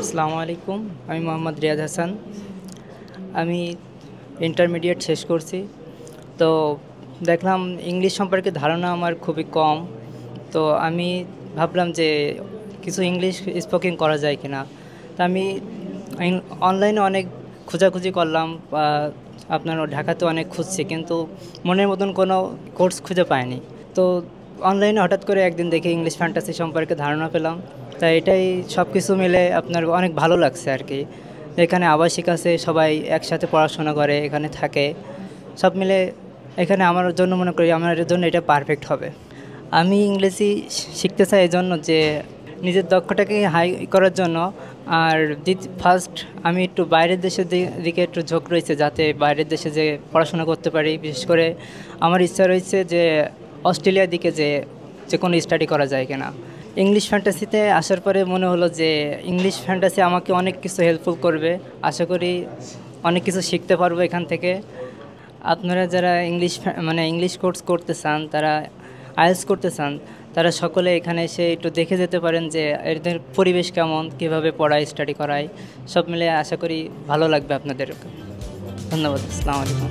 আসসালামু আলাইকুম। আমি মোহাম্মদ রিয়াদ হাসান। আমি ইন্টারমিডিয়েট শেষ করছি। তো দেখলাম ইংলিশ সম্পর্কে ধারণা আমার খুবই কম। তো আমি ভাবলাম যে কিছু ইংলিশ স্পোকিং করা যায় কিনা। তা আমি অনলাইনে অনেক খোঁজাখুঁজি করলাম, আপনার ঢাকাতে অনেক খুঁজছি, কিন্তু মনের মতন কোনো কোর্স খুঁজে পাইনি। তো অনলাইনে হঠাৎ করে একদিন দেখে ইংলিশ ফ্যান্টাসি সম্পর্কে ধারণা পেলাম। তাই এটাই সব কিছু মিলে আপনার অনেক ভালো লাগছে আর কি। এখানে আবাসিক আছে, সবাই একসাথে পড়াশোনা করে, এখানে থাকে, সব মিলে এখানে আমার জন্য মনে করি আমার জন্য এটা পারফেক্ট হবে। আমি ইংরেজি শিখতে চাই এই জন্য যে নিজের দক্ষতাকে হাই করার জন্য। আর ফার্স্ট আমি একটু বাইরের দেশের দিকে একটু ঝোঁক রয়েছে, যাতে বাইরের দেশে যে পড়াশোনা করতে পারি। বিশেষ করে আমার ইচ্ছা রয়েছে যে অস্ট্রেলিয়ার দিকে যে কোনো স্টাডি করা যায় কিনা। ইংলিশ ফ্যান্টাসিতে আসার পরে মনে হলো যে ইংলিশ ফ্যান্টাসি আমাকে অনেক কিছু হেল্পফুল করবে। আশা করি অনেক কিছু শিখতে পারবো এখান থেকে। আপনারা যারা ইংলিশ কোর্স করতে চান, তারা আইএলটিএস করতে চান, তারা সকলে এখানে এসে একটু দেখে যেতে পারেন যে এদের পরিবেশ কেমন, কীভাবে পড়ায়, স্টাডি করায়। সব মিলে আশা করি ভালো লাগবে আপনাদের। ধন্যবাদ। আসসালামু আলাইকুম।